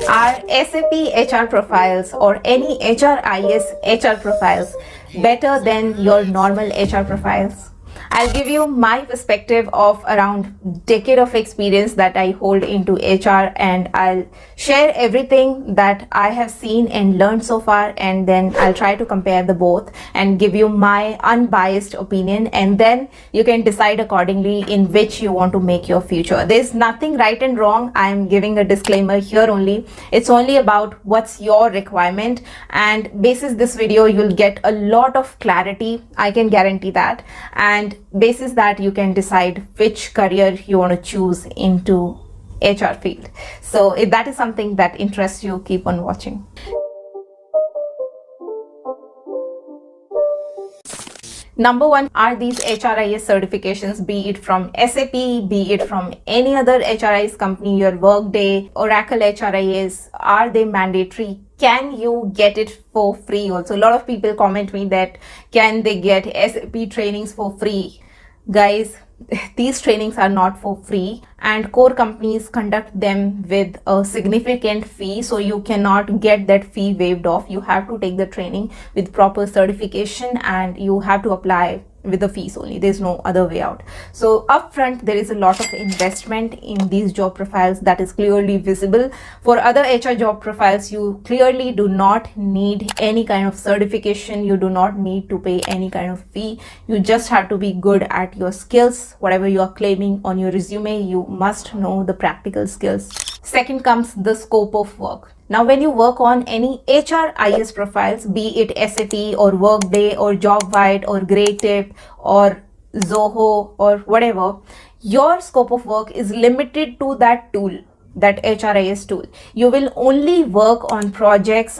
Are SAP HR profiles or any HRIS HR profiles better than your normal HR profiles? I'll give you my perspective of around decade of experience that I hold into HR, and I'll share everything that I have seen and learned so far, and then I'll try to compare the both and give you my unbiased opinion, and then you can decide accordingly in which you want to make your future. There's nothing right and wrong. I'm giving a disclaimer here only. It's only about what's your requirement, and basis this video you'll get a lot of clarity, I can guarantee that, and basis that you can decide which career you want to choose into HR field. So if that is something that interests you, keep on watching. Number one, are these HRIS certifications, be it from SAP, be it from any other HRIS company, your Workday, Oracle HRIS, are they mandatory? Can you get it for free also? A lot of people comment me that can they get SAP trainings for free? Guys, these trainings are not for free, and core companies conduct them with a significant fee, so you cannot get that fee waived off. You have to take the training with proper certification, and you have to apply with the fees only. There's no other way out. So upfront, there is a lot of investment in these job profiles that is clearly visible. For other HR job profiles, you clearly do not need any kind of certification. You do not need to pay any kind of fee. You just have to be good at your skills. Whatever you are claiming on your resume, you must know the practical skills. Second comes the scope of work. Now, when you work on any HRIS profiles, be it SAP or Workday or JobVite or GreyTip or Zoho or whatever, your scope of work is limited to that tool, that HRIS tool. You will only work on projects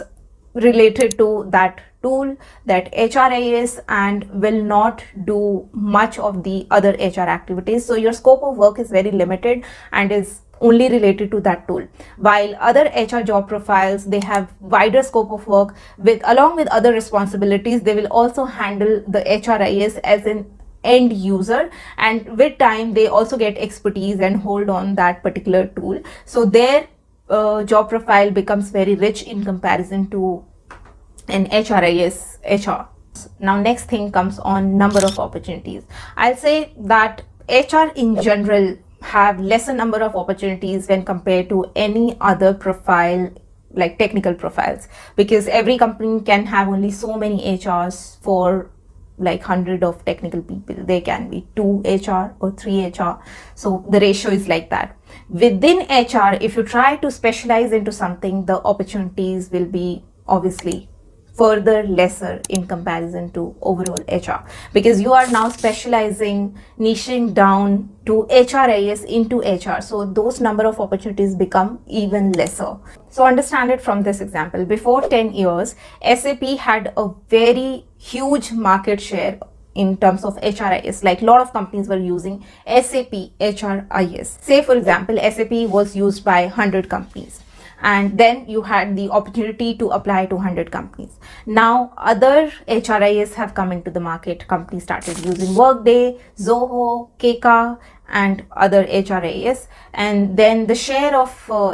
related to that tool, that HRIS, and will not do much of the other HR activities. So your scope of work is very limited and is only related to that tool, while other HR job profiles, they have wider scope of work with, along with other responsibilities. They will also handle the HRIS as an end user, and with time they also get expertise and hold on that particular tool, so their job profile becomes very rich in comparison to an HRIS HR. Now, next thing comes on number of opportunities. I'll say that HR in general have lesser number of opportunities when compared to any other profile, like technical profiles, because every company can have only so many HRs for like 100 of technical people. There can be 2 HR or 3 HR, so the ratio is like that. Within HR, if you try to specialize into something, the opportunities will be obviously further lesser in comparison to overall HR, because you are now specializing, niching down to HRIS into HR, so those number of opportunities become even lesser. So understand it from this example. Before 10 years, SAP had a very huge market share in terms of HRIS. Like, a lot of companies were using SAP HRIS. Say for example, SAP was used by 100 companies, and then you had the opportunity to apply to 100 companies. Now other HRIS have come into the market. Companies started using Workday, Zoho, Keka, and other HRIS, and then the share of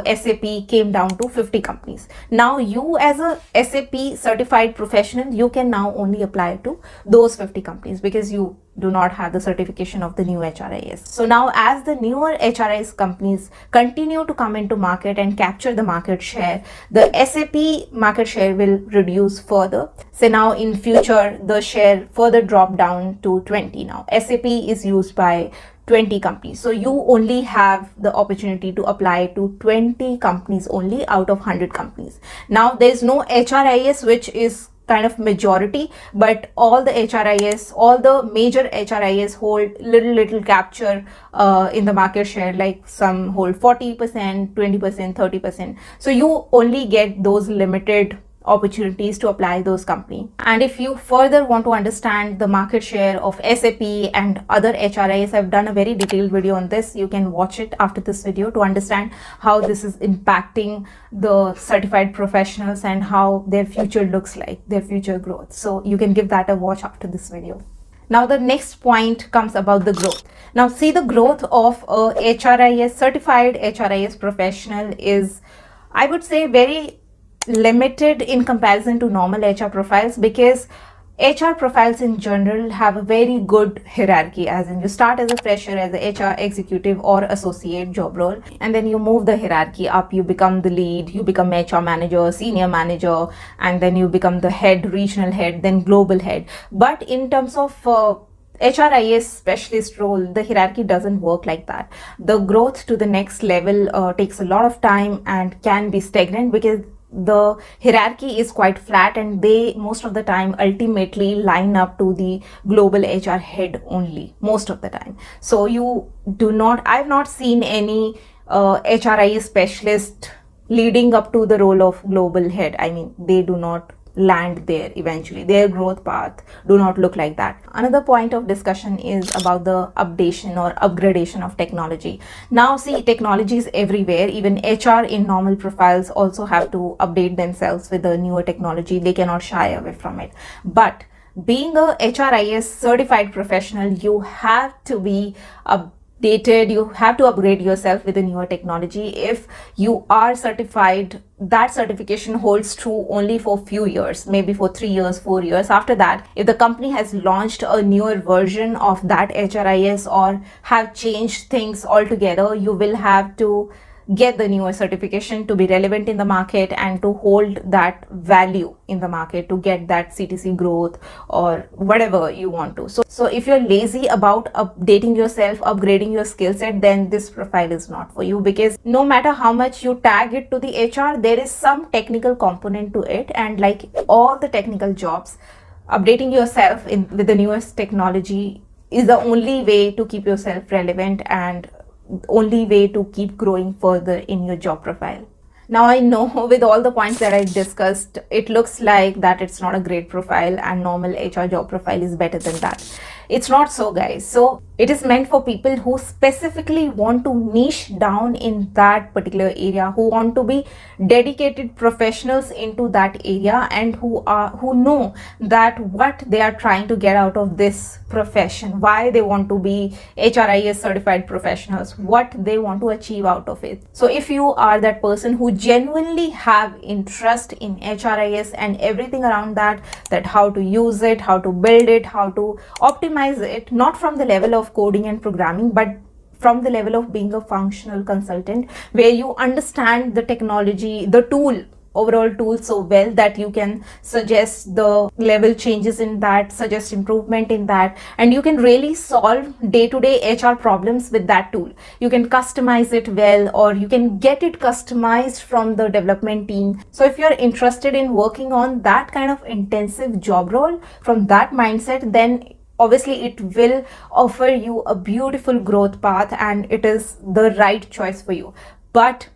SAP came down to 50 companies. Now you, as a SAP certified professional, you can now only apply to those 50 companies because you do not have the certification of the new HRIS. So now, as the newer HRIS companies continue to come into market and capture the market share, the SAP market share will reduce further. So now in future, the share further drop down to 20 now. SAP is used by 20 companies. So you only have the opportunity to apply to 20 companies only out of 100 companies. Now there's no HRIS, which is kind of majority, but all the HRIS, all the major HRIS hold little capture in the market share, like some hold 40%, 20%, 30%. So you only get those limited opportunities to apply those companies. And if you further want to understand the market share of SAP and other HRIS, I've done a very detailed video on this. You can watch it after this video to understand how this is impacting the certified professionals and how their future looks like, their future growth. So you can give that a watch after this video. Now the next point comes about the growth. Now see, the growth of a HRIS, certified HRIS professional is I would say very limited in comparison to normal HR profiles, because HR profiles in general have a very good hierarchy, as in you start as a fresher as a HR executive or associate job role, and then you move the hierarchy up. You become the lead, you become HR manager, senior manager, and then you become the head, regional head, then global head. But in terms of HRIS specialist role, the hierarchy doesn't work like that. The growth to the next level takes a lot of time and can be stagnant, because the hierarchy is quite flat, and they most of the time ultimately line up to the global HR head only most of the time. So you do not, I've not seen any HRIS specialist leading up to the role of global head. I mean, they do not land there eventually. Their growth path do not look like that. Another point of discussion is about the updation or upgradation of technology. Now see, technology is everywhere. Even HR in normal profiles also have to update themselves with the newer technology. They cannot shy away from it. But being a HRIS certified professional, you have to be updated, you have to upgrade yourself with the newer technology. If you are certified, that certification holds true only for a few years, maybe for 3 years, 4 years. After that, if the company has launched a newer version of that HRIS or have changed things altogether, you will have to get the newer certification to be relevant in the market and to hold that value in the market, to get that CTC growth or whatever you want to. So if you're lazy about updating yourself, upgrading your skill set, then this profile is not for you, because no matter how much you tag it to the HR, there is some technical component to it. And like all the technical jobs, updating yourself with the newest technology is the only way to keep yourself relevant and only way to keep growing further in your job profile. Now I know with all the points that I discussed, it looks like that it's not a great profile and normal HR job profile is better than that. It's not so, guys. So it is meant for people who specifically want to niche down in that particular area, who want to be dedicated professionals into that area, and who know that what they are trying to get out of this profession, why they want to be HRIS certified professionals, what they want to achieve out of it. So if you are that person who genuinely have interest in HRIS and everything around that how to use it, how to build it, how to optimize it, not from the level of coding and programming, but from the level of being a functional consultant, where you understand the technology, the overall tool so well that you can suggest the level changes in that, suggest improvement in that, and you can really solve day-to-day HR problems with that tool. You can customize it well, or you can get it customized from the development team. So if you're interested in working on that kind of intensive job role from that mindset, then obviously it will offer you a beautiful growth path and it is the right choice for you. But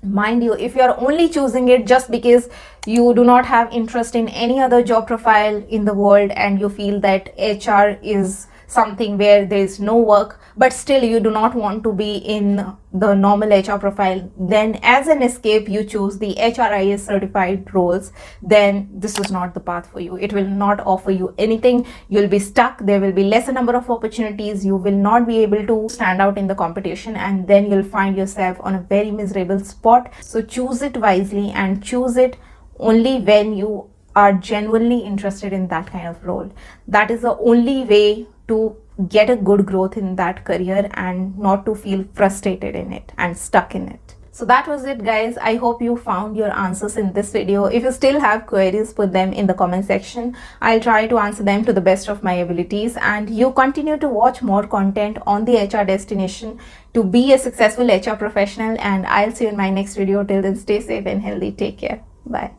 mind you, if you are only choosing it just because you do not have interest in any other job profile in the world, and you feel that HR is something where there is no work, but still you do not want to be in the normal HR profile, then as an escape you choose the HRIS certified roles, then this is not the path for you. It will not offer you anything. You'll be stuck. There will be lesser number of opportunities. You will not be able to stand out in the competition, and then you'll find yourself on a very miserable spot. So choose it wisely, and choose it only when you are genuinely interested in that kind of role. That is the only way to get a good growth in that career and not to feel frustrated in it and stuck in it. So that was it, guys. I hope you found your answers in this video. If you still have queries, put them in the comment section. I'll try to answer them to the best of my abilities, and you continue to watch more content on the HR destination to be a successful HR professional, and I'll see you in my next video. Till then, stay safe and healthy. Take care. Bye.